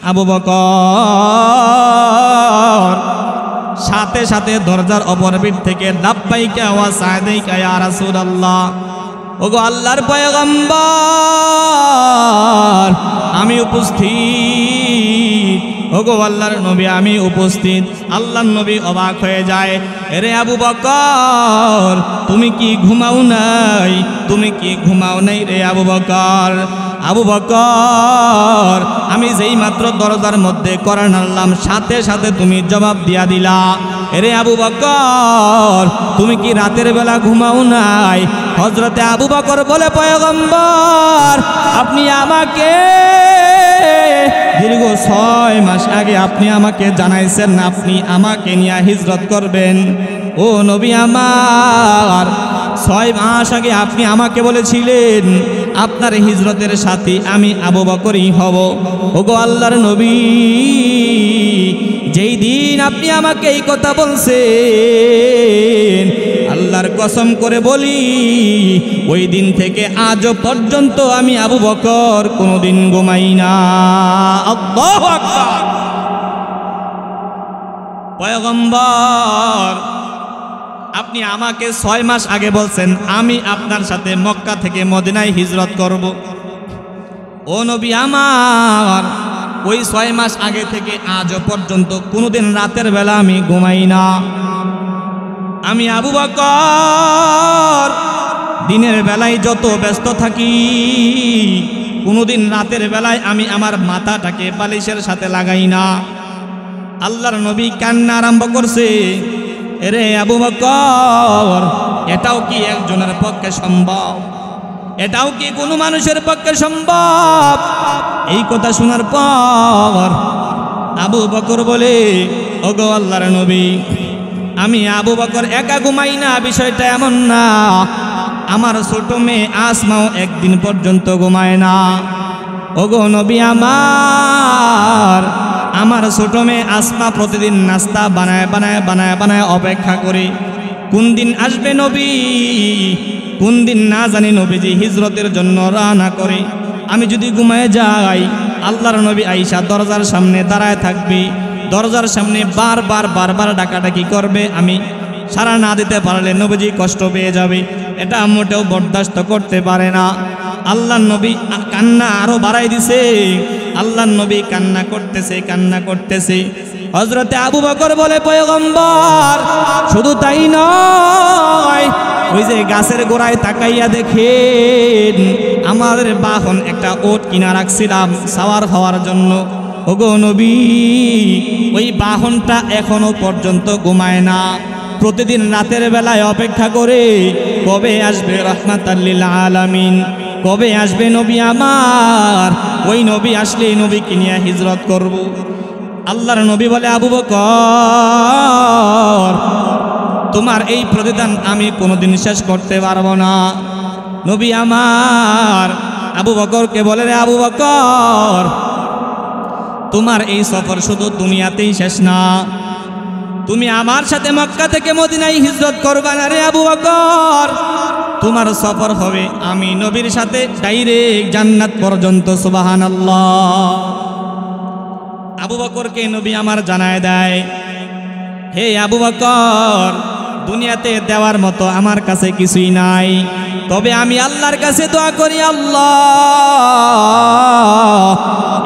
আবু বকর সাথে সাথে দরজার অপর পিঠ থেকে লাব্বাইকা ওয়া সা'দাইকা ইয়া রাসূলুল্লাহ, ওগো আল্লাহর পয়গম্বর আমি উপস্থিত, ওগো আল্লাহর নবী আমি উপস্থিত। আল্লাহর নবী অবাক হয়ে যায়, এরে আবু বকর তুমি কি ঘুমাও নাই, তুমি কি ঘুমাও নাই রে আবু বকর? আবু বকর আমি যেই মাত্র দরজার মধ্যে করা নাড়লাম সাথে সাথে তুমি জবাব দিয়া দিলা। এরে আবু বকর তুমি কি রাতের বেলা ঘুমাও নাই? হযরতে আবু বকর বলে, পয়গম্বর আপনি আমাকে দীর্ঘ 6 মাস আগে আপনি আমাকে জানাইছেন আপনি আমাকে নিয়ে হিজরত করবেন। ও নবী আমার, 6 মাস আগে আপনি আমাকে বলেছিলেন আপনার হিজরতের সাথী আমি আবু বকরই হব। ওগো আল্লাহর নবী, যেই দিন আপনি আমাকে এই কথা বলছেন আল্লাহর কসম করে বলি ওই দিন থেকে আজও পর্যন্ত আমি আবু বকর কোনোদিন ঘুমাই না। আল্লাহু আকবার। পয়গম্বর আপনি আমাকে 6 মাস আগে বলছেন আমি আপনার সাথে মক্কা থেকে মদিনায় হিজরত করব। ও নবী আমার, ওই 6 মাস আগে থেকে আজও পর্যন্ত কোনোদিন রাতের বেলা আমি ঘুমাই না। আমি আবু বকর দিনের বেলায় যত ব্যস্ত থাকি কোনোদিন রাতের বেলায় আমি আমার মাথাটাকে বালিশের সাথে লাগাই না। আল্লাহর নবী কান্না আরম্ভ করছে, এরে আবু বকর এটাও কি একজনের পক্ষে সম্ভব? এটাও কি কোনো মানুষের পক্ষে সম্ভব? এই কথা শোনার পর আবু বকর বলে, ওগো আল্লাহর নবী আমি আবু বকর একা ঘুমাই না, বিষয়টা এমন না, আমার ছোট মেয়ে আসমাও একদিন পর্যন্ত ঘুমায় না। ওগো নবী আমার ছোট মেয়ে আসমা প্রতিদিন নাস্তা বানায় বানায় বানায় বানায় অপেক্ষা করে কোন দিন আসবে নবী, কোন দিন না জানি নবীজি হিজরতের জন্য রওনা করে। আমি যদি ঘুমায় যাই আল্লাহর নবী আয়েশা দরজার সামনে দাঁড়ায় থাকবে, দরজার সামনে বারবার বারবার ডাকাডাকি করবে, আমি সাড়া না দিতে পারলে নবীজি কষ্ট পেয়ে যাবে, এটা মোটেও বরদাস্ত করতে পারে না। আল্লাহর নবী কান্না আরো বাড়াই দিছে, আল্লাহর নবী কান্না করতেছে। হযরতে আবু বকর বলে, পয়গম্বর শুধু তাই নয়, ওই যে গাছের গোড়ায় তাকাইয়া দেখেন আমাদের বাহন একটা ওট কিনা রাখছিলাম সাওয়ার হওয়ার জন্য। ওগো নবী ওই বাহনটা এখনো পর্যন্ত ঘুমায় না, প্রতিদিন রাতের বেলায় অপেক্ষা করে কবে আসবে রাহমাতাল লিল আলামিন, কবে আসবে নবী আমার, ওই নবী আসলে নবীকে নিয়ে হিজরত করব। আল্লাহর নবী বলে, আবু বকর তোমার এই প্রতিদান আমি কোনোদিন শেষ করতে পারবো না। নবী আমার আবু বকরকে বলে, রে আবু বকর তোমার এই সফর শুধু দুনিয়াতেই শেষ না, তুমি আমার সাথে মক্কা থেকে মদিনায় হিজরত করবা না রে আবু বকর, তোমার সফর হবে আমি নবীর সাথে ডাইরেক্ট জান্নাত পর্যন্ত। সুবহানাল্লাহ। আবু বকরকে নবী আমার জানায় দেয়, হে আবু বকর দুনিয়াতে দেওয়ার মতো আমার কাছে কিছুই নাই, তবে আমি আল্লাহর কাছে দোয়া করি আল্লাহ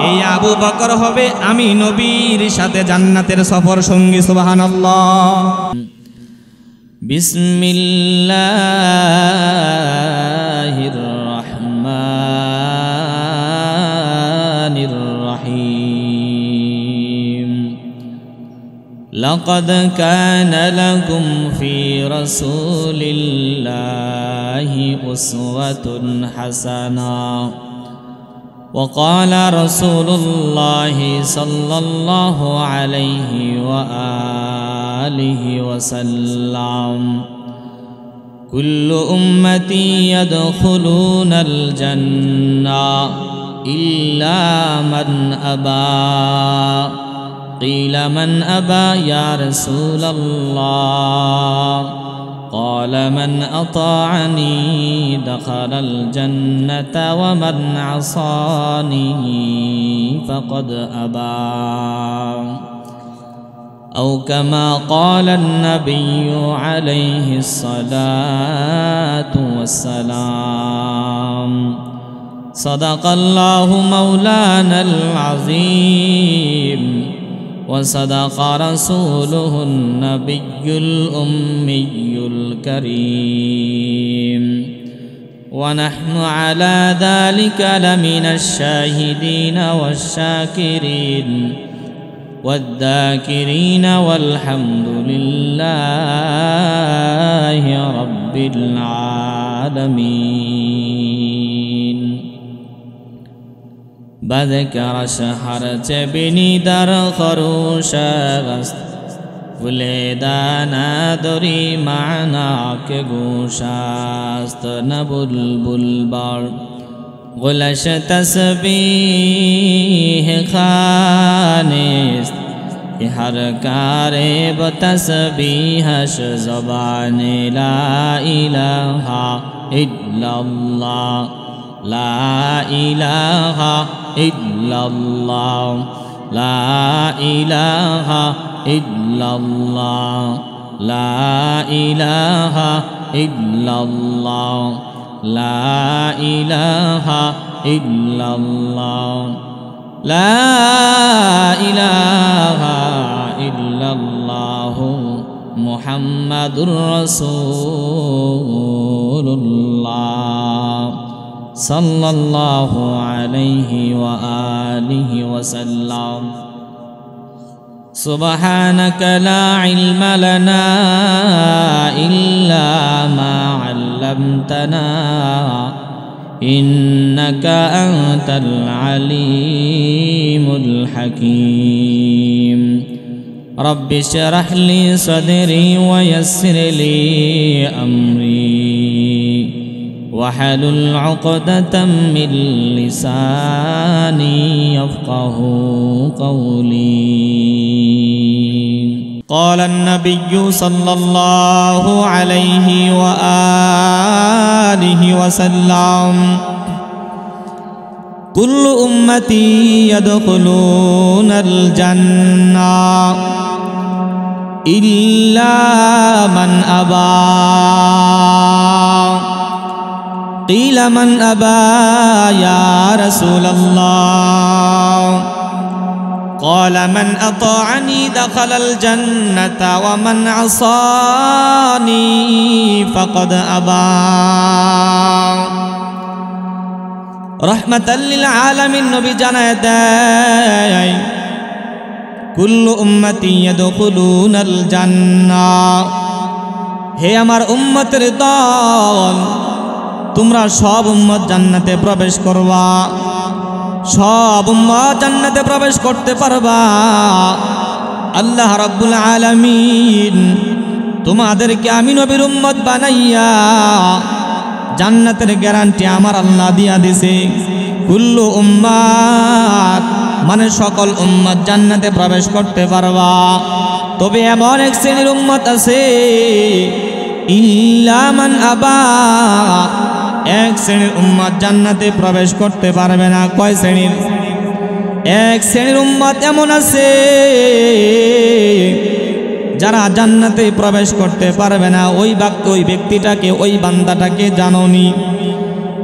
এই আবু বকর হবে আমি নবীর সাথে জান্নাতের সফর সঙ্গী। সুবহানাল্লাহ। বিসমিল্লাহির রহমানির রহিম। লাকাদ কানা লাকুম ফি রাসূলিল্লাহি উসওয়াতুন হাসানাহ। وقال رسول الله صلى الله عليه وآله وسلم كل أمتي يدخلون الجنة إلا من أبى قيل من أبى يا رسول الله قال من أطاعني دخل الجنة ومن عصاني فقد أبى أو كما قال النبي عليه الصلاة والسلام صدق الله مولانا العظيم وصدق رسوله النبي الأمي الكريم ونحن على ذلك لمن الشاهدين والشاكرين والذاكرين والحمد لله رب العالمين بذكر شهر تبني در خروش غست ولیدانا دری معنا که گوشست نبلبل بار غلش تسبیح خانست هر کار بتسبیحش زبان لا اله الا الله لا اله الا الله لا اله الا الله لا اله الا الله لا اله الا الله لا اله الا الله محمد رسول الله صلى الله عليه وآله وسلم سبحانك لا علم لنا إلا ما علمتنا إنك أنت العليم الحكيم رب اشرح لي صدري ويسر لي أمري واحلل عقدة من لساني يفقه قولي قال النبي صلى الله عليه وآله وسلم كل أمتي يدخلون الجنة إلا من أبى قيل من أبى يا رسول الله قال من أطاعني دخل الجنة ومن عصاني فقد أبى رحمة للعالمين نبي জানায় দেয় كل أمتي يدخلون الجنة হে আমার উম্মতের দল তোমরা সব উম্মত জান্নাতে প্রবেশ করবা সব উম্মত জান্নাতে প্রবেশ করতে পারবা আল্লাহ রাব্বুল আলামিন তোমাদেরকে আমি নবীর উম্মত বানাইয়া জান্নাতের গ্যারান্টি আমার আল্লাহ দিয়া দিয়েছে কুল্লু উম্মাত মানে সকল উম্মত জান্নাতে প্রবেশ করতে পারবা তবে এমন এক শ্রেণীর উম্মত আছে ইল্লা মান আবা এক শ্রেণীর উম্মত জান্নাতে প্রবেশ করতে পারবে না কয় শ্রেণীর এক শ্রেণীর উম্মত এমন আছে যারা জান্নাতে প্রবেশ করতে পারবে না ওই ব্যক্তিটাকে ওই বান্দাটাকে জানোনি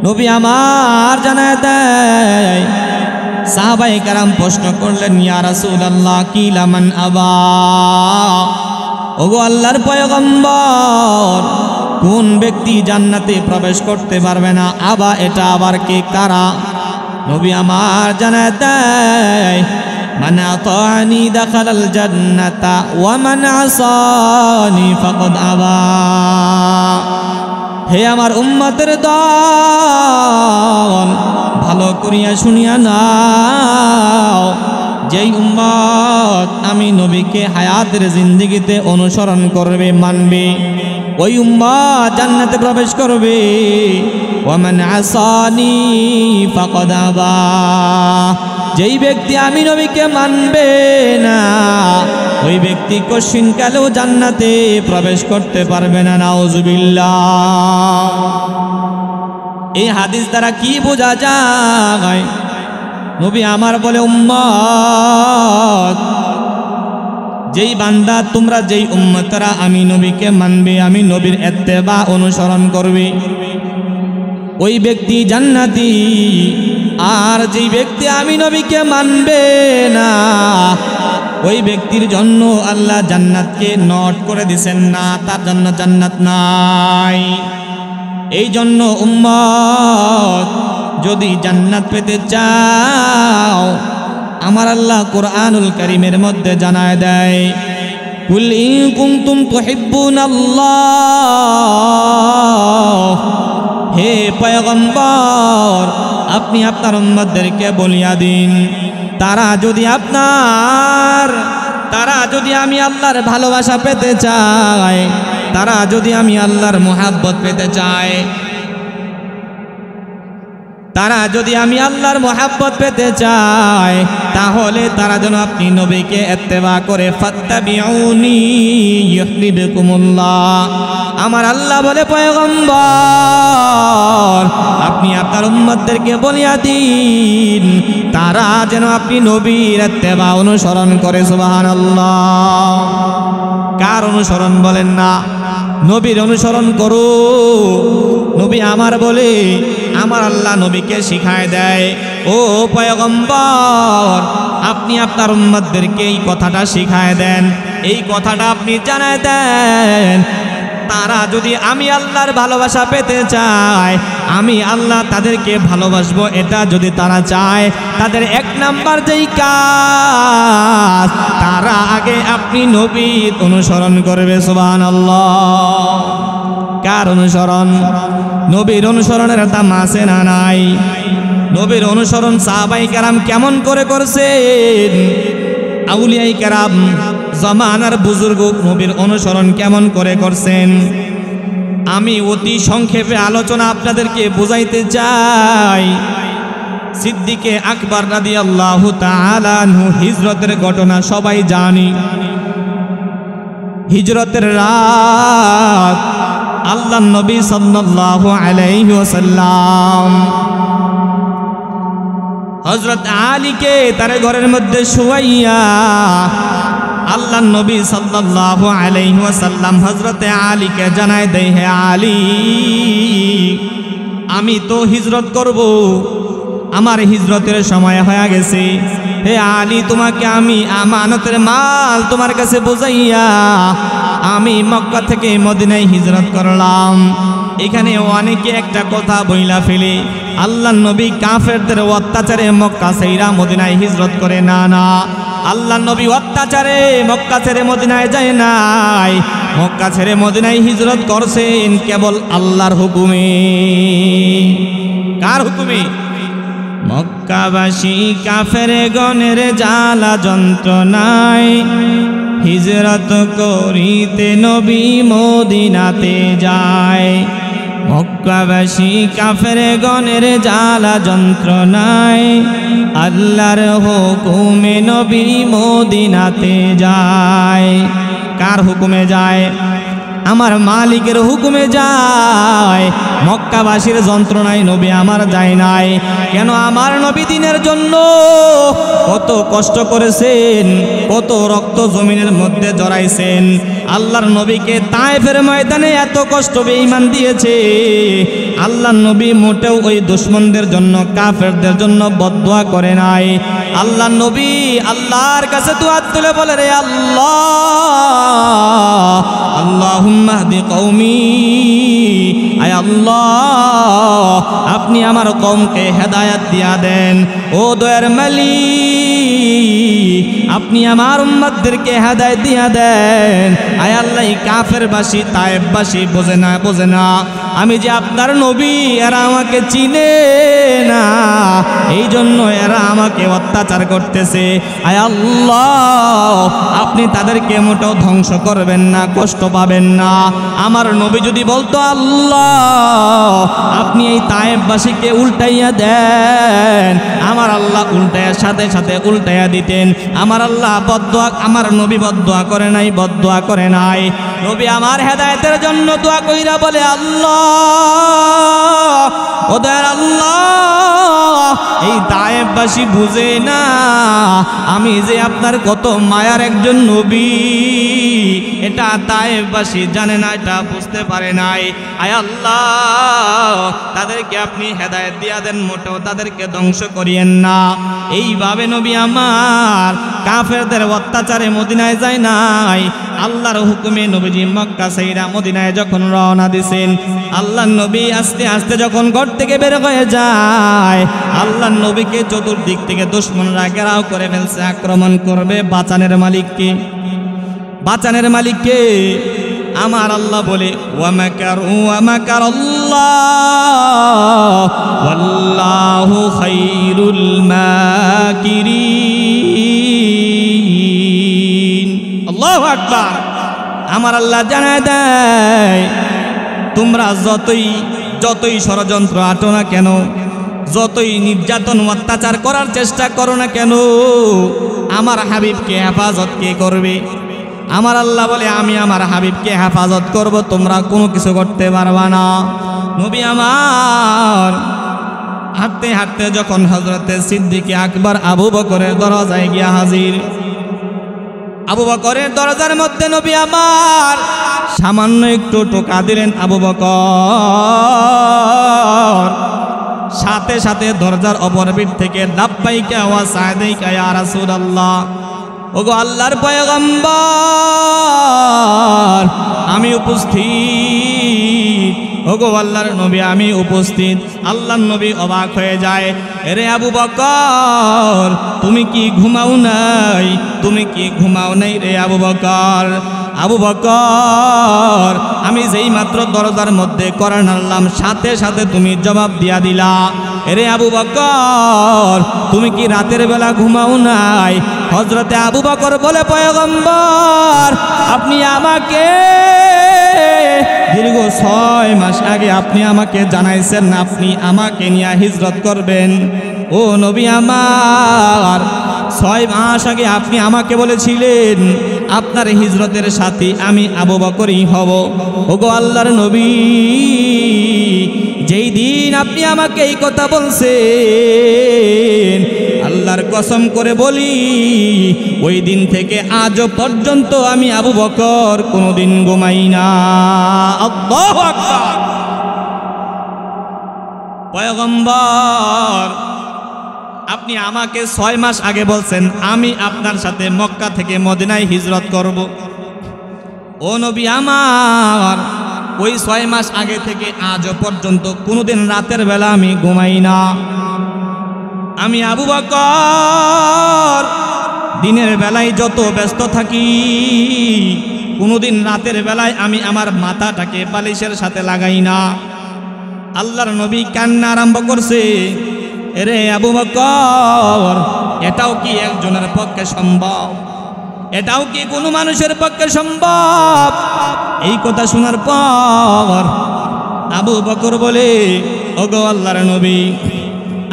নবী আমার জানায় দেয় সাহাবায়ে কেরাম প্রশ্ন করলেন ইয়া রাসূলুল্লাহ কিলা মান আবা ওগো আল্লাহর পয়গম্বর কোন ব্যক্তি জান্নাতে প্রবেশ করতে পারবে না আবা এটা আবার কে কারা নবী আমার জানায় দেয় মান আতানি দাখালাল জান্নাতা ওয়া মান আসানি ফাকাদ আবা হে আমার উম্মতের দল ভালো করিয়া শুনিয়া নাও যেই উম্মত আমি নবীকে হায়াতের জিন্দেগিতে অনুসরণ করবে মানবে ওই উম্মত জান্নাতে প্রবেশ করবে ওয়া মান আসানি ফাকাদ আবা যেই ব্যক্তি আমি নবীকে মানবে না ওই ব্যক্তি কশিনকালেও জান্নাতে প্রবেশ করতে পারবে না। নাউজুবিল্লাহ। এই হাদিস দ্বারা কি বোঝা যায়? নবী আমার বলে, উম্মত, যেই বান্দা তোমরা যেই উম্মতরা আমি নবীকে মানবে, আমি নবীর ইত্তেবা অনুসরণ করবে, ওই ব্যক্তি জান্নাতি। আর যেই ব্যক্তি আমি নবীকে মানবে না, ওই ব্যক্তির জন্য আল্লাহ জান্নাতকে নট করে দিবেন না, তার জন্য জান্নাত নাই। এই জন্য উম্মত, যদি জান্নাত পেতে চাও, আমার আল্লাহ কুরআনুল কারীমের মধ্যে জানায় দেয়, কুল ইন কুনতুম তুহিব্বুনাল্লাহ, হে পয়গম্বর, আপনি আপনার উম্মতদেরকে বলিয়া দিন, তারা যদি আমি আল্লাহর ভালোবাসা পেতে চায়, তারা যদি আমি আল্লাহর মুহাব্বত পেতে চায়, তারা যদি আমি আল্লাহর মুহাব্বত পেতে চায়, তাহলে তারা যেন আপনি নবীকে ইত্তেবা করে ফাত্তাবিউনি ইউহিব্বুকুমুল্লাহ। আমার আল্লাহ বলে, পয়গম্বর, আপনি আপনার উম্মতদেরকে বলিয়া দিন, তারা যেন আপনি নবীর ইত্তেবা অনুসরণ করে। সুবহানাল্লাহ। কার অনুসরণ বলেন না? নবীর অনুসরণ করো। নবী আমার বলে, আমার আল্লাহ নবীকে শিখায় দেয়, ও পয়গম্বর, আপনি আপনার উম্মতদেরকে এই কথাটা শিখায় দেন, এই কথাটা আপনি জানায় দেন, তারা যদি আমি আল্লাহর ভালোবাসা পেতে চায়, আমি আল্লাহ তাদেরকে ভালোবাসবো, এটা যদি তারা চায়, তাদের এক নাম্বার যেই কাজ, তারা আগে আপনি নবীর অনুসরণ করবে। সুবহানাল্লাহ। কার অনুসরণ? নবীর অনুসরণের দাম আছে না নাই? নবীর অনুসরণ সাহাবায়ে কেরাম কেমন করে করছেন? আউলিয়ায়ে কেরাম, জামানার বুজুর্গ নবীর অনুসরণ কেমন করে করছেন? আমি অতি সংক্ষেপে আলোচনা আপনাদেরকে বুঝাইতে চাই। সিদ্দিকে আকবর রাদিয়াল্লাহু তাআলা আনহু হিজরতের ঘটনা সবাই জানি। হিজরতের রাত আল্লাহর নবী সাল্লাল্লাহু আলাইহি ওয়াসাল্লাম হযরত আলীকে তার ঘরের মধ্যে শুয়াইয়া আল্লাহর নবী সাল্লাল্লাহু আলাইহি ওয়াসাল্লাম হযরত আলীকে জানায় দেয়, হে আলী, আমি তো হিজরত করব, আমার হিজরতের সময় হয়ে গেছে। হে আলী, তোমাকে আমি আমানতের মাল তোমার কাছে বুঝাইয়া আমি মক্কা থেকে মদিনায় হিজরত করলাম। এখানে অনেকে একটা কথা বইলা ফেলে, আল্লাহর নবী কাফেরদের অত্যাচারে মক্কা ছেড়ে মদিনায় হিজরত করে। না না, আল্লাহর নবী অত্যাচারে মক্কা ছেড়ে মদিনায় যায় নাই, মক্কা ছেড়ে মদিনায় হিজরত করছেন কেবল আল্লাহর হুকুমে। কার হুকুমে? মক্কাবাসী কাফের গণের জ্বালা যন্ত্রণায় হিজরত করিতে নবী মদিনাতে যায়। মক্কাবাসী কাফের গণের জ্বালা যন্ত্রণায় আল্লাহর হুকুমে নবী মদিনাতে যায়। কার হুকুমে যায়? আমার মালিকের হুকুমে যায়। মক্কাবাসীর যন্ত্রণায় নবী আমার যায় নাই। কেন? আমার নবী দ্বীনের জন্য কত কষ্ট করেছেন, কত রক্ত জমিনের মধ্যে জড়াইছেন। আল্লাহর নবীকে তায়েফের ময়দানে এত কষ্ট বেঈমান দিয়েছে, আল্লাহর নবী মোটেও ওই দুশমনদের জন্য, কাফেরদের জন্য বদদুয়া করে নাই। আল্লাহর নবী আল্লাহর কাছে দুআ তুলে বলে, রে আল্লাহ, আল্লাহুম্মা হদি কওমি, আয় আল্লাহ, আপনি আমার কওমকে হেদায়েত দিয়া দেন। ও দয়ার মালিক, আপনি আমার উম্মতদেরকে হেদায়েত দিয়া দেন। আয় আল্লাহ, কাফেরবাসী তায়েফবাসী বোঝে না, আমি যে আপনার নবী, এরা আমাকে চিনে না, এই জন্য এরা আমাকে অত্যাচার করতেছে। আয় আল্লাহ, আপনি তাদেরকে মোটেও ধ্বংস করবেন না, কষ্ট পাবেন না। আমার নবী যদি বলতো আল্লাহ আপনি এই তায়েববাসীকে উল্টাইয়া দেন, আমার আল্লাহ উল্টাইয়ার সাথে সাথে উল্টাইয়া দিতেন। আমার আল্লাহ বদদুয়া, আমার নবী বদদুয়া করে নাই, বদদুয়া করে নাই। নবী আমার হেদায়েতের জন্য দোয়া কইরা বলে আল্লাহ, ও দয়ার আল্লাহ, এই তায়েববাসী বুঝে না আমি যে আপনার কত মায়ার একজন নবী, এটা তায়েববাসী জানে না, এটা বুঝতে পারে নাই। আয় আল্লাহ, তাদেরকে আপনি হেদায়েত দিয়া দেন, মোটেও তাদেরকে ধ্বংস করিয়েন না। এইভাবে নবী আমার কাফেরদের অত্যাচারে মদিনায় যায় নাই। আল্লাহর হুকুমে নবীজি মক্কা ছাইরা মদিনায় যখন রওনা দিছেন, আল্লাহর নবী আস্তে আস্তে যখন ঘর থেকে বের হয়ে যায়, আল্লাহর নবীকে চতুর্দিক থেকে দুশমনরা ঘেরাও করে ফেলছে, আক্রমণ করবে। বাঁচানের মালিককে, বাঁচানের মালিককে আমার আল্লাহ বলে ওয়া মাকারাল্লাহ ওয়াল্লাহু খায়রুল মাকিরিন। আল্লাহু আকবার। আমার আল্লাহ জানায় দেয়, তোমরা যতই ষড়যন্ত্র আটো না কেন, যতই নির্যাতন অত্যাচার করার চেষ্টা করো না কেন, আমার হাবিবকে হেফাজত কে করবে? আমার আল্লাহ বলে আমি আমার হাবিবকে হেফাজত করব, তোমরা কোনো কিছু করতে পারবা না। নবী আমার হাঁটতে হাঁটতে যখন হযরতে সিদ্দিক আকবর আবু বকরের দরজায় গিয়া হাজির, আবু বকরের দরজার মধ্যে নবী আমার সামান্য একটু টোকা দিলেন আবু বকর, সাথে সাথে দরজার অপর পিঠ থেকে লাব্বাইকা ওয়া সা'দাইকা ইয়া রাসূলুল্লাহ, ওগো আল্লাহর পয়গম্বর আমি উপস্থিত, ওগো আল্লাহর নবী আমি উপস্থিত। আল্লাহর নবী অবাক হয়ে যায়, রে আবু বকর তুমি কি ঘুমাও নাই? তুমি কি ঘুমাও নাই রে আবু বকর? আবু বকর আমি যেই মাত্র দরজার মধ্যে করা নাড়লাম, সাথে সাথে তুমি জবাব দিয়া দিলা। রে আবু বকর তুমি কি রাতের বেলা ঘুমাও নাই? হযরতে আবু বকর বলে পয়গম্বর আপনি আমাকে দীর্ঘ 6 মাস আগে আপনি আমাকে জানাইছেন আপনি আমাকে নিয়ে হিজরত করবেন। ও নবী আমার, 6 মাস আগে আপনি আমাকে বলেছিলেন আপনার হিজরতের সাথী আমি আবু বকরই হব। ওগো আল্লাহর নবী, যেই দিন আপনি আমাকে এই কথা বলছেন, আল্লাহর কসম করে বলি ওই দিন থেকে আজ পর্যন্ত আমি আবু বকর কোনোদিন ঘুমাই না। আল্লাহু আকবার। পয়গম্বর আপনি আমাকে 6 মাস আগে বলছেন আমি আপনার সাথে মক্কা থেকে মদিনায় হিজরত করব। ও নবী আমার, ওই 6 মাস আগে থেকে আজ পর্যন্ত কোনোদিন রাতের বেলা আমি ঘুমাই না। আমি আবু বকর দিনের বেলায় যত ব্যস্ত থাকি, কোনোদিন রাতের বেলায় আমি আমার মাথাটাকে বালিশের সাথে লাগাই না। আল্লাহর নবী কান্না আরম্ভ করছে, রে আবু বকর এটাও কি একজনের পক্ষে সম্ভব? এটাও কি কোনো মানুষের পক্ষে সম্ভব? এই কথা শোনার পর আবু বকর বলে, ওগো আল্লাহর নবী,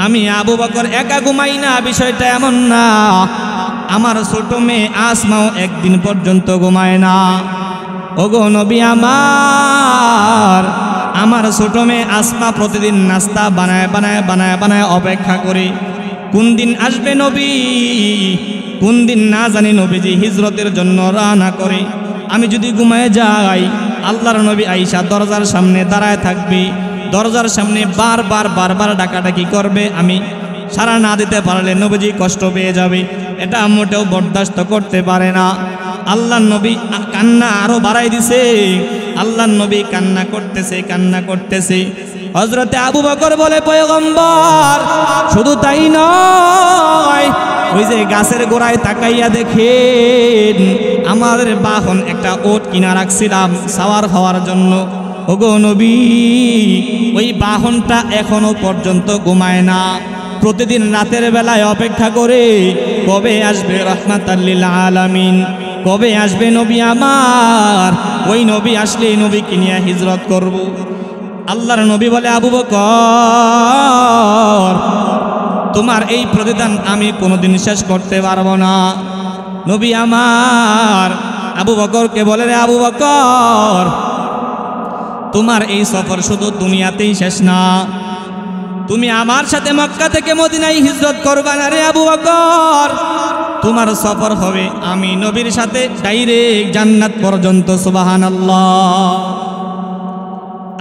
আমি আবু বকর একা ঘুমাই না, বিষয়টা এমন না। আমার ছোট মেয়ে আসমাও একদিন পর্যন্ত ঘুমায় না। ওগো নবী আমার ছোট মেয়ে আসমা প্রতিদিন নাস্তা বানায় বানায় বানায় বানায় অপেক্ষা করে কোন দিন আসবে নবী, কোন দিন না জানি নবীজি হিজরতের জন্য রওনা করে। আমি যদি ঘুমায় যাই, আল্লাহর নবী আয়েশা দরজার সামনে দাঁড়ায় থাকবে, দরজার সামনে বারবার ডাকাডাকি করবে। আমি সাড়া না দিতে পারলে নবীজি কষ্ট পেয়ে যাবে, এটা মোটেও বরদাস্ত করতে পারে না। আল্লাহর নবী কান্না আরো বাড়াই দিছে। আল্লাহর নবী কান্না করতেছে। হযরতে আবু বকর বলে, পয়গম্বর শুধু তাই নয়, ওই যে গাছের গোড়ায় তাকাইয়া দেখেন, আমাদের বাহন একটা ওট কিনা রাখছিলাম সাওয়ার হওয়ার জন্য। ওগো নবী, ওই বাহনটা এখনো পর্যন্ত ঘুমায় না, প্রতিদিন রাতের বেলায় অপেক্ষা করে কবে আসবে রাহমাতাল লিল আলামিন, কবে আসবে নবী আমার, ওই নবী আসলে নবীকে নিয়ে হিজরত করব। আল্লাহর নবী বলে, আবু বকর, তোমার এই প্রতিদান আমি কোনোদিন শেষ করতে পারবো না। নবী আমার আবু বকরকে বলে, রে আবু বকর, তোমার এই সফর শুধু দুনিয়াতেই শেষ না, তুমি আমার সাথে মক্কা থেকে মদিনায় হিজরত করবা না রে আবু বকর, তোমার সফর হবে আমি নবীর সাথে ডাইরেক্ট জান্নাত পর্যন্ত। সুবহানাল্লাহ।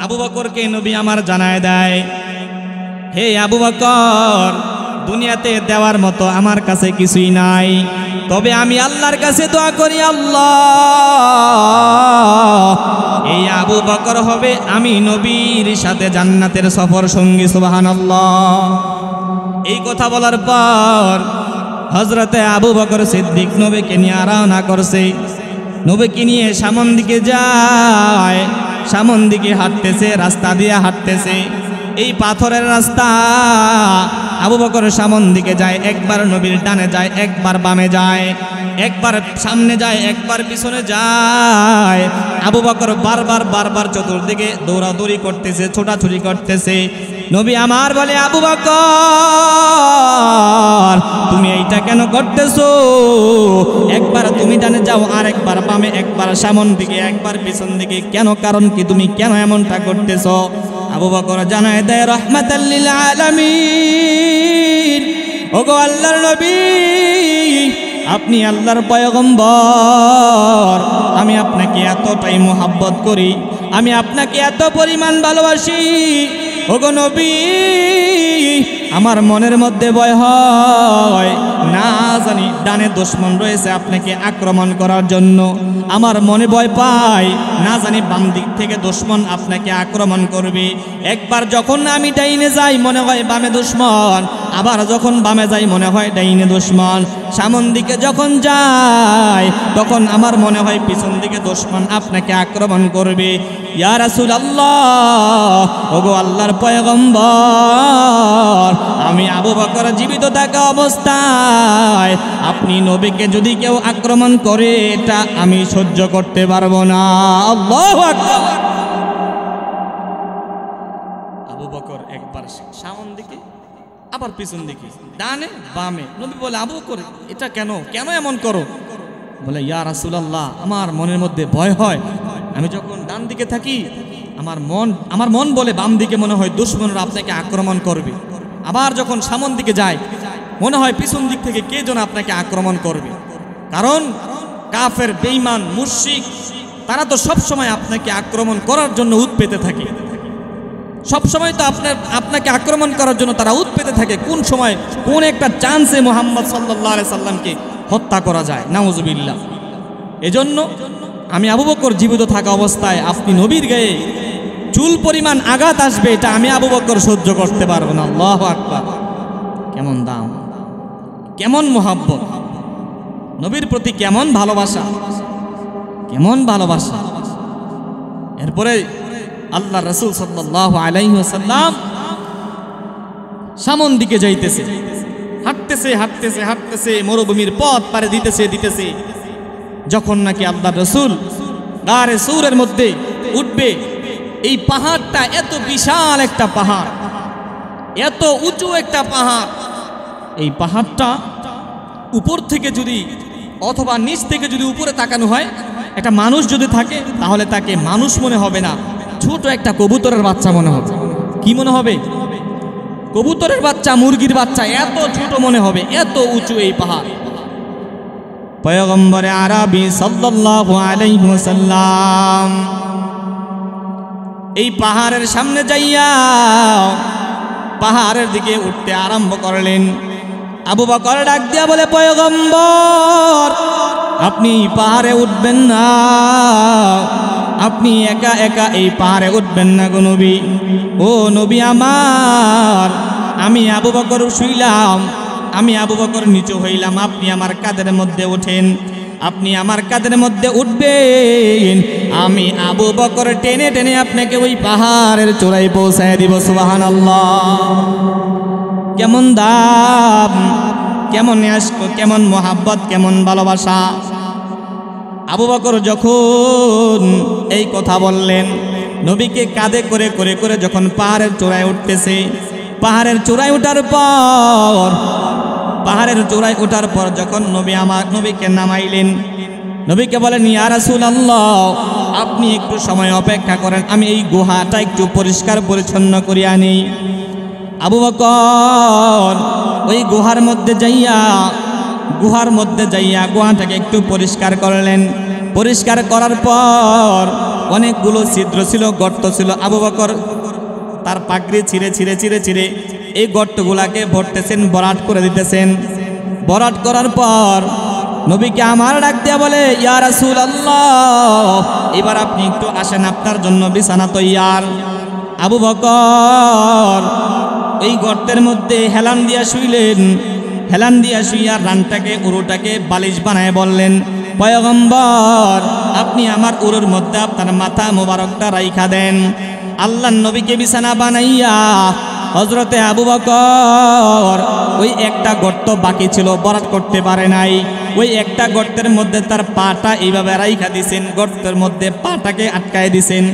আবু বকরকে নবী আমার জানায় দেয়, হে আবু বকর, দুনিয়াতে দেওয়ার মতো আমার কাছে কিছুই নাই, তবে আমি আল্লাহর কাছে দোয়া করি, আল্লাহ এই আবু বকর হবে আমি নবীর সাথে জান্নাতের সফর সঙ্গী। সুবহানাল্লাহ। এই কথা বলার পর হযরতে আবু বকর সিদ্দিক নবীকে নিয়ে রওনা করছে, নবীকে নিয়ে সামন দিকে যায়, সামন দিকে হাঁটতেছে, রাস্তা দিয়ে হাঁটতেছে, এই পাথরের রাস্তা। আবু বকর সামন দিকে যায়, একবার নবীর ডানে যায়, একবার বামে যায়, একবার সামনে যায়, একবার পিছনে যায়। আবু বকর বারবার চতুর্দিকে দৌড়াদৌড়ি করতেছে, ছোটাছুটি করতেছে। নবী আমার বলে, আবু বকর, তুমি এইটা কেন করতেছো? একবার তুমি ডানে যাও, আর একবার বামে, একবার সামন দিকে, একবার পিছন দিকে, কেন? কারণ কি? তুমি কেন এমনটা করতেছো? আবু বকর জানায় দেয়, রাহমাতাল লিল আলামিন, ওগো আল্লাহর নবী, আপনি আল্লাহর পয়গম্বর, আমি আপনাকে এতটাই মোহাব্বত করি, আমি আপনাকে এত পরিমাণ ভালোবাসি, ওগো নবী, আমার মনের মধ্যে ভয় হয়, না জানি ডানে দুশমন রয়েছে আপনাকে আক্রমণ করার জন্য, আমার মনে ভয় পায়, না জানি বাম দিক থেকে দুশমন আপনাকে আক্রমণ করবে। একবার যখন আমি ডাইনে যাই মনে হয় বামে দুশমন, আবার যখন বামে যাই মনে হয় ডাইনে দুশমন, সামন দিকে যখন যাই তখন আমার মনে হয় পিছন দিকে দুশমন আপনাকে আক্রমণ করবে। ইয়া রাসূলুল্লাহ, ওগো আল্লাহর পয়গম্বর, আমি আবু বকর জীবিত থাকা অবস্থায় আপনি নবীকে যদি কেউ আক্রমণ করে এটা আমি সহ্য করতে পারবো না। আল্লাহু আকবার। আবু বকর একবার সামন দিকে, আবার পিছন দিকে, ডানে বামে। নবী বলে, আবু বকর, এটা কেন এমন করো? বলে, ইয়া রাসূলুল্লাহ, আমার মনের মধ্যে ভয় হয়, আমি যখন ডান দিকে থাকি আমার মন বলে বাম দিকে মনে হয় দুশমনরা আপনাকে আক্রমণ করবে, আবার যখন সামন দিকে যায় মনে হয় পিছন দিক থেকে কে যেন আপনাকে আক্রমণ করবে। কারণ কাফের, বেঈমান, মুশরিক তারা তো সব সময় আপনাকে আক্রমণ করার জন্য উৎপেতে থাকে, সব সময় তো আপনাকে আক্রমণ করার জন্য তারা উৎপেতে থাকে, কোন সময় কোন একটা চান্সে মুহাম্মদ সাল্লাল্লাহু আলাইহি সাল্লামকে হত্যা করা যায়, নাউযুবিল্লাহ। এজন্য আমি আবু বকর জীবিত থাকা অবস্থায় আপনি নবীর গায়ে চুল পরিমাণ আঘাত আসবে এটা আমি আবু বকর সহ্য করতে পারবো না। আল্লাহু আকবার। কেমন দাম, কেমন মুহাব্বত, নবীর প্রতি কেমন ভালোবাসা, কেমন ভালোবাসা। এরপরে আল্লাহ রাসূল সাল্লাল্লাহু আলাইহি ওয়াসাল্লাম সামন দিকে যাইতেছে, হাঁটতেছে, মরুভূমির পথ পারে দিতেছে। যখন নাকি আল্লাহ রাসূল গারে সূরের মধ্যে উঠবে, এই পাহাড়টা এত বিশাল একটা পাহাড়, এত উঁচু একটা পাহাড়, এই পাহাড়টা উপর থেকে যদি অথবা নিচ থেকে যদি উপরে তাকানো হয়, একটা মানুষ যদি থাকে তাহলে তাকে মানুষ মনে হবে না, ছোট একটা কবুতরের বাচ্চা মনে হবে। কি মনে হবে? কবুতরের বাচ্চা, মুরগির বাচ্চা, এত ছোট মনে হবে, এত উঁচু এই পাহাড়। পয়গম্বরে আরবি সাল্লাল্লাহু আলাইহি ওয়াসাল্লাম এই পাহাড়ের সামনে যাইয়া পাহাড়ের দিকে উঠতে আরম্ভ করলেন। আবু বকর ডাক দিয়া বলে, পয়গম্বর, আপনি পাহাড়ে উঠবেন না, আপনি একা একা এই পাহাড়ে উঠবেন না গো নবী। ও নবী আমার, আমি আবু বকর শুইলাম, আমি আবু বকর নিচু হইলাম, আপনি আমার কাঁধের মধ্যে ওঠেন। আপনি আমার কাঁধের মধ্যে উঠবেন, আমি আবু বকর টেনে টেনে আপনাকে ওই পাহাড়ের চূড়ায় পৌঁছায় দিব। সুবহানাল্লাহ। কেমন দাম, কেমন ইশক, কেমন মোহাব্বত, কেমন ভালোবাসা। আবু বকর যখন এই কথা বললেন, নবীকে কাঁধে করে করে করে যখন পাহাড়ের চূড়ায় উঠতেছে, পাহাড়ের চূড়ায় ওঠার পর যখন নবীকে নামাইলেন, নবীকে বলেন, ইয়া রাসূলুল্লাহ, আপনি একটু সময় অপেক্ষা করেন, আমি এই গুহাটা একটু পরিষ্কার পরিচ্ছন্ন করে আনি। আবু বকর ওই গুহার মধ্যে যাইয়া গুহাটাকে একটু পরিষ্কার করলেন। পরিষ্কার করার পর অনেকগুলো ছিদ্র ছিল, গর্ত ছিল। আবু বকর তার পাগড়ি ছিঁড়ে এই গর্তগুলাকে ভরতেছেন, বরাট করে দিতেছেন। বরাট করার পর নবীকে আমার ডাক দিয়া বলে, ইয়া রাসূলুল্লাহ, এবার আপনি একটু আসেন, আপনার জন্য বিছানা তৈয়ার। আবু বকর এই গর্তের মধ্যে হেলান দিয়া শুইলেন। হেলান দিয়া শুইয়া রানটাকে, উরুটাকে বালিশ বানায় বললেন, পয়গম্বর, আপনি আমার উরুর মধ্যে আপনার মাথা মোবারকটা রাইখা দেন। আল্লাহর নবীকে বিছানা বানাইয়া হযরতে আবু বকর ওই একটা গর্ত বাকি ছিল, বরাত করতে পারে নাই। ওই একটা গর্তের মধ্যে তার পাটা এইভাবে রাইখা দিছেন, গর্তের মধ্যে পাটাকে আটকায় দিছেন,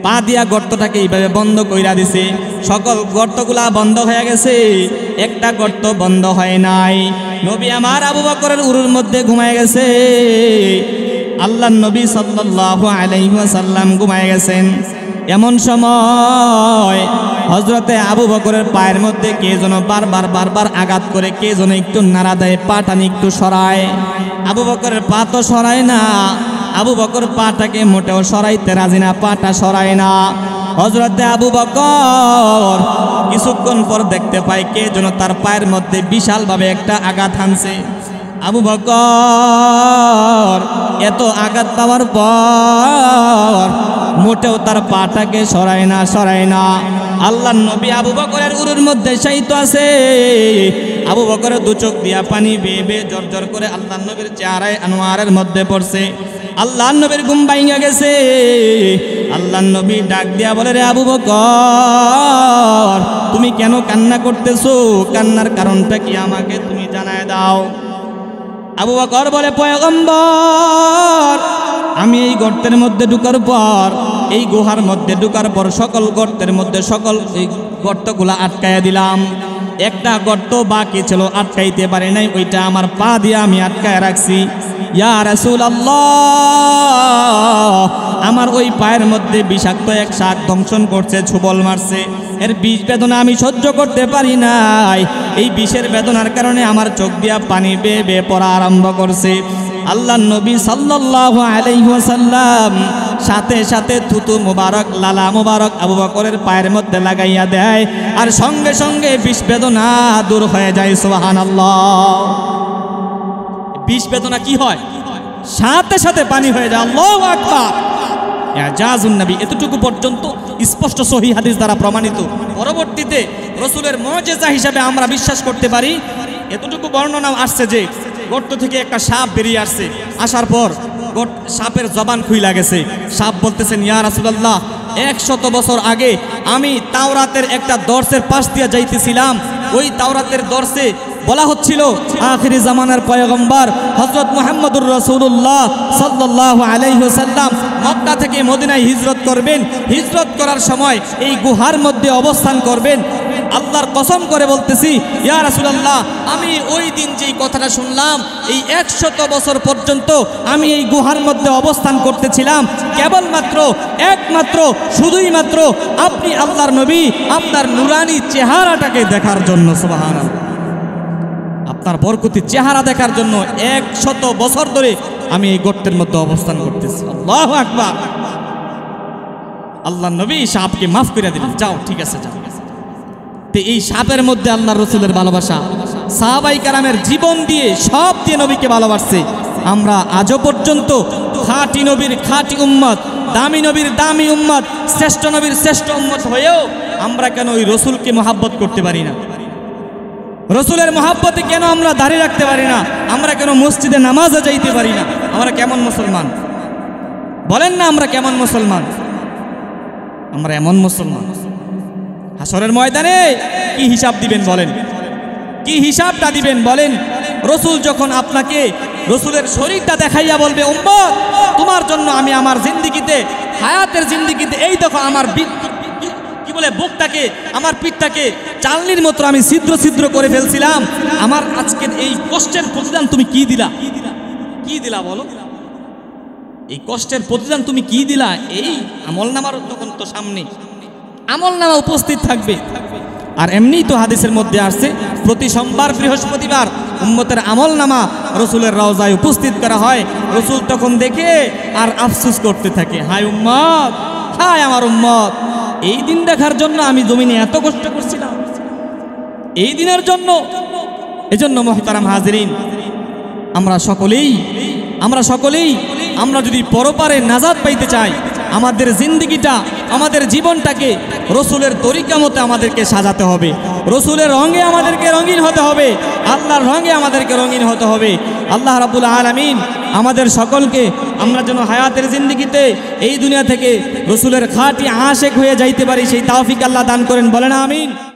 পা দিয়া গর্তটাকে এইভাবে বন্ধ কইরা দিছে। সকল গর্তগুলা বন্ধ হয়ে গেছে, একটা গর্ত বন্ধ হয় নাই। নবী আমার আবু বকরের উরুর মধ্যে ঘুমায় গেছে। আল্লাহর নবী সাল্লাল্লাহু আলাইহি ওয়াসাল্লাম ঘুমায় গেছেন। এমন সময় হযরতে আবু বকরের পায়ের মধ্যে কে যেন বারবার আঘাত করে, কে যেন একটু নাড়া দেয়, পাটানি একটু সরায়। আবু বকরের পা তো সরায় না, আবু বকর পাটাকে মোটেও সরাইতে রাজি না, পাটা সরায় না। হযরতে আবু বকর কিছুক্ষণ পর দেখতে পায় কে যেন তার পায়ের মধ্যে বিশালভাবে একটা আঘাত হানছে। আবু বকর এত আঘাত পাওয়ার পর মোটেও তার পাটাকে সরায় না। আল্লাহর নবী আবু বকরের উরুর মধ্যে শায়িত আছে। আবু বকরের দু চোখ দিয়া পানি বেয়ে বেয়ে জর্জর করে আল্লাহর নবীর চেহারায় আনোয়ারের মধ্যে পড়ছে। আল্লাহর নবীর ঘুম ভাঙা গেছে। আল্লাহর নবী ডাক দিয়া বলে, রে আবু বকর, তুমি কেন কান্না করতেছো? কান্নার কারণটা কি আমাকে তুমি জানায় দাও। আবু বকর বলে, পয়গম্বর, আমি এই গর্তের মধ্যে ঢুকার পর, এই গুহার মধ্যে ঢুকার পর সকল গর্তের মধ্যে সকল এই গর্তগুলা আটকাইয়া দিলাম। একটা গর্ত বাকি ছিল, আটকাইতে পারে নাই, ওইটা আমার পা দিয়ে আমি আটকায় রাখছি। ইয়া রাসূলুল্লাহ, আমার ওই পায়ের মধ্যে বিষাক্ত এক শাক দংশন করছে, ছোবল মারছে। এর বিষ বেদনা আমি সহ্য করতে পারি নাই। এই বিষের বেদনার কারণে আমার চোখ দিয়া পানি বেয়ে বেয়ে পড়া আরম্ভ করছে। আল্লাহর নবী সাল্লাল্লাহু আলাইহি ওয়াসাল্লাম সাথে সাথে থুতু মুবারক, লালা মুবারক আবু বকরের পায়ের মধ্যে লাগাইয়া দেয়, আর সঙ্গে সঙ্গে বিষ বেদনা দূর হয়ে যায়। সুবহানাল্লাহ। বিষ বেদনা কি হয়? সাথে সাথে পানি হয়ে যায়। আল্লাহু আকবার। ইজাজুন নবী, এতটুকু পর্যন্ত স্পষ্ট সহিহ হাদিস দ্বারা প্রমাণিত। পরবর্তীতে রাসূলের মুজিজা হিসাবে আমরা বিশ্বাস করতে পারি। এতটুকু বর্ণনা আসছে যে গর্ত থেকে একটা সাপ বেরিয়ে আসছে, আসার পর সাপের জবান খুইলা গেছে। সাপ বলতেছেন, ইয়া রাসূলুল্লাহ, 100 বছর আগে আমি তাওরাতের একটা দর্সের পাশ দিয়ে যাইতেছিলাম। ওই তাওরাতের দর্সে বলা হচ্ছিল আখিরি জামানার পয়গম্বর হযরত মুহাম্মদুর রাসূলুল্লাহ সাল্লাল্লাহু আলাইহি ওয়াসাল্লাম মক্কা থেকে মদিনায় হিজরত করবেন। হিজরত করার সময় এই গুহার মধ্যে অবস্থান করবেন। আল্লাহর কসম করে বলতেছি, ইয়া রাসূলুল্লাহ, আমি ওই দিন যেই কথাটা শুনলাম, এই 100 বছর পর্যন্ত আমি এই গুহার মধ্যে অবস্থান করতেছিলাম কেবলমাত্র একমাত্র শুধুই মাত্র আপনি আল্লাহর নবী আপনার নুরানি চেহারাটাকে দেখার জন্য। সুবহানাল্লাহ। আপনার বরকতি চেহারা দেখার জন্য 100 বছর ধরে আমি এই গর্তের মধ্যে অবস্থান করতেছি। আল্লাহু আকবার। আল্লাহর নবী সাপকে মাফ করে দিলেন, যাও, ঠিক আছে, যাও। এই সাপের মধ্যে আল্লাহর রাসূলের ভালোবাসা, সাহাবায়ে কেরামের জীবন দিয়ে সব দিয়ে নবীকে ভালোবাসছে। আমরা আজও পর্যন্ত খাঁটি নবীর খাঁটি উম্মত, দামি নবীর দামি উম্মত, শ্রেষ্ঠ নবীর শ্রেষ্ঠ উম্মত হয়েও আমরা কেন ওই রসুলকে মহাব্বত করতে পারি না? রসুলের মহাব্বতে কেন আমরা দাঁড়িয়ে রাখতে পারি না? আমরা কেন মসজিদে নামাজে যাইতে পারি না? আমরা কেমন মুসলমান? বলেন না আমরা কেমন মুসলমান? আমরা এমন মুসলমান, হাসরের ময়দানে কি হিসাব দিবেন বলেন? কি হিসাবটা দিবেন বলেন? রসুল যখন আপনাকে রসুলের শরীরটা দেখাইয়া বলবে, উম্মত তোমার জন্য আমি আমার জিন্দিগিতে, হায়াতের জিন্দিগিতে এই দেখো আমার কি বলে বুকটাকে, আমার পিঠটাকে চালনির মতো আমি ছিদ্র ছিদ্র করে ফেলছিলাম, আমার আজকের এই কষ্টের প্রতিদান তুমি কি দিলা? কি দিলা বলো? এই কষ্টের প্রতিদান তুমি কি দিলা? এই আমলনামার তখন তো সামনে আমলনামা উপস্থিত থাকবে। আর এমনিই তো হাদিসের মধ্যে আসছে, প্রতি সোমবার বৃহস্পতিবার উম্মতের আমলনামা রসুলের রওজায় উপস্থিত করা হয়। রসুল তখন দেখে আর আফসোস করতে থাকে, হায় উম্মত, হায় আমার উম্মত, এই দিন দেখার জন্য আমি জমিনে এত কষ্ট করছিলাম, এই দিনের জন্য। এজন্য মুহতারাম হাজিরিন, আমরা সকলেই আমরা যদি পরপারে নাজাত পাইতে চাই, আমাদের জিন্দিগিটা, আমাদের জীবনটাকে রসুলের তরিকা মতো আমাদেরকে সাজাতে হবে, রসুলের রঙে আমাদেরকে রঙিন হতে হবে, আল্লাহর রঙে আমাদেরকে রঙিন হতে হবে। আল্লাহ রাব্বুল আলামিন আমাদের সকলকে, আমরা যেন হায়াতের জিন্দিগিতে এই দুনিয়া থেকে রসুলের খাঁটি আশেক হয়ে যাইতে পারি, সেই তৌফিক আল্লাহ দান করেন, বলেন আমিন।